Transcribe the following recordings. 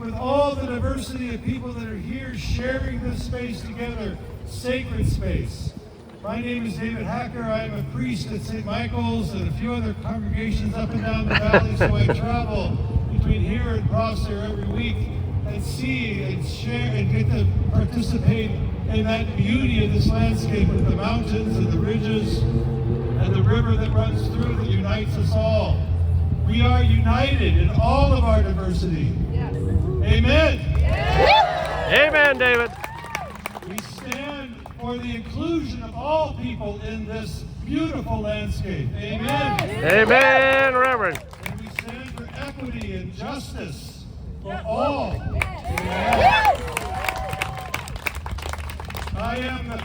with all the diversity of people that are here sharing this space together, sacred space. My name is David Hacker. I am a priest at St. Michael's and a few other congregations up and down the valley, so I travel between here and Prosser every week and see and share and get to participate in that beauty of this landscape with the mountains and the ridges and the river that runs through that unites us all. We are united in all of our diversity. Yes. Amen. Yes. Amen, David. We stand for the inclusion of all people in this beautiful landscape. Amen. Yes. Amen, Reverend. And we stand for equity and justice for all. Amen. I am the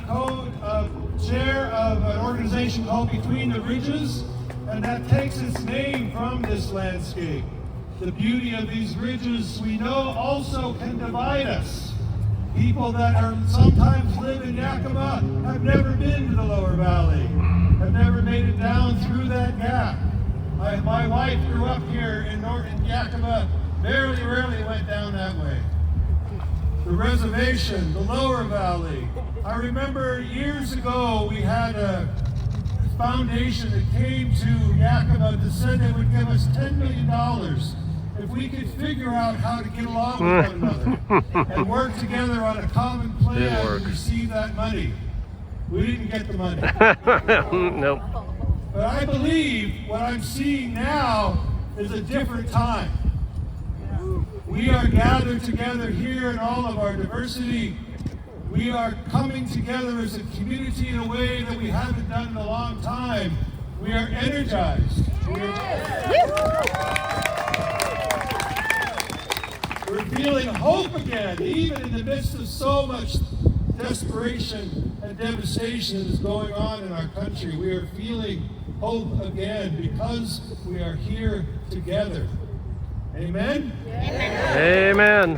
chair of an organization called Between the Ridges, and that takes its name from this landscape. The beauty of these ridges, we know, also can divide us. People that are sometimes live in Yakima have never been to the lower valley, have never made it down through that gap. My wife grew up here in Yakima, rarely went down that way. The reservation, the lower valley. I remember years ago we had a foundation that came to Yakima that said they would give us $10 million if we could figure out how to get along with one another and work together on a common plan to receive that money. We didn't get the money. Nope. But I believe what I'm seeing now is a different time. We are gathered together here in all of our diversity. We are coming together as a community in a way that we haven't done in a long time. We are energized. We're feeling hope again, even in the midst of so much desperation and devastation that is going on in our country. We are feeling hope again because we are here together. Amen? Amen.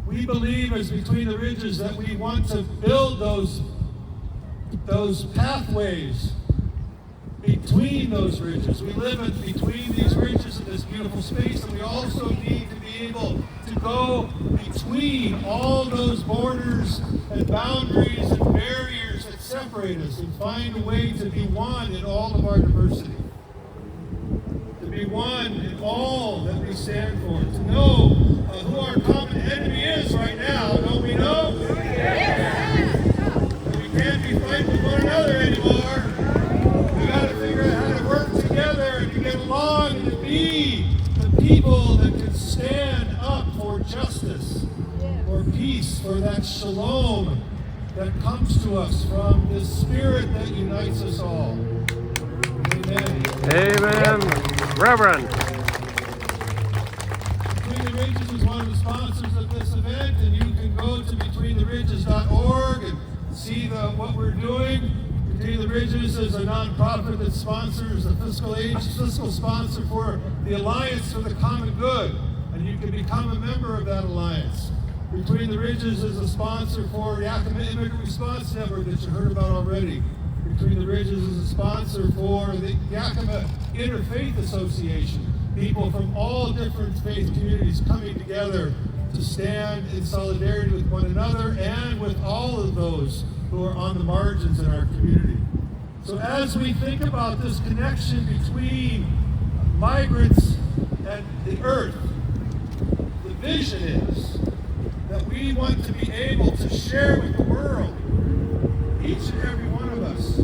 We believe as Between the Ridges that we want to build those pathways between those ridges. We live in between these ridges in this beautiful space, and we also need to be able to go between all those borders and boundaries and barriers that separate us and find a way to be one in all of our diversity. To be one in all that we stand for. To know who our common enemy is right now. Don't we know? Yes. We can't be fighting with one another anymore. We got to figure out how to work together and to get along and to be the people that can stand up for justice, for peace, for that shalom that comes to us from the spirit that unites us all. Amen. Amen. Reverend. Between the Ridges is one of the sponsors of this event, and you can go to betweentheridges.org and see what we're doing. Between the Ridges is a nonprofit that sponsors the fiscal sponsor for the Alliance for the Common Good, and you can become a member of that alliance. Between the Ridges is a sponsor for Yakima Immigrant Response Network that you heard about already. Between the Ridges is a sponsor for the Yakima Interfaith Association. People from all different faith communities coming together to stand in solidarity with one another and with all of those who are on the margins in our community. So as we think about this connection between migrants and the earth, the vision is that we want to be able to share with the world, each and every one of us,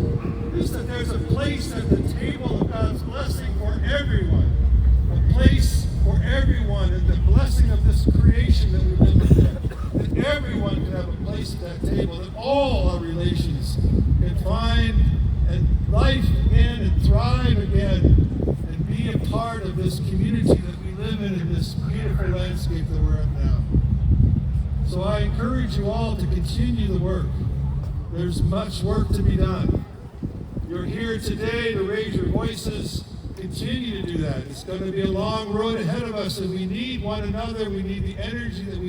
is that there's a place at the table of God's blessing for everyone. A place for everyone in the blessing of this creation that we live in. That everyone can have a place at that table. That all our relations can find and life again and thrive again and be a part of this community that we live in this beautiful landscape that we're in now. So I encourage you all to continue the work. There's much work to be done. You're here today to raise your voices. Continue to do that. It's going to be a long road ahead of us, and we need one another. We need the energy that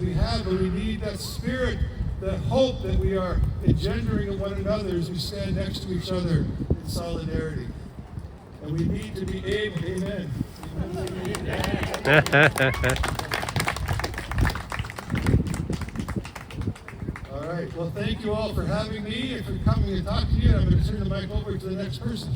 we have, but we need that spirit, that hope that we are engendering in one another as we stand next to each other in solidarity. And we need to be able, amen. All right. Well, thank you all for having me and for coming and talking to you. And I'm going to turn the mic over to the next person.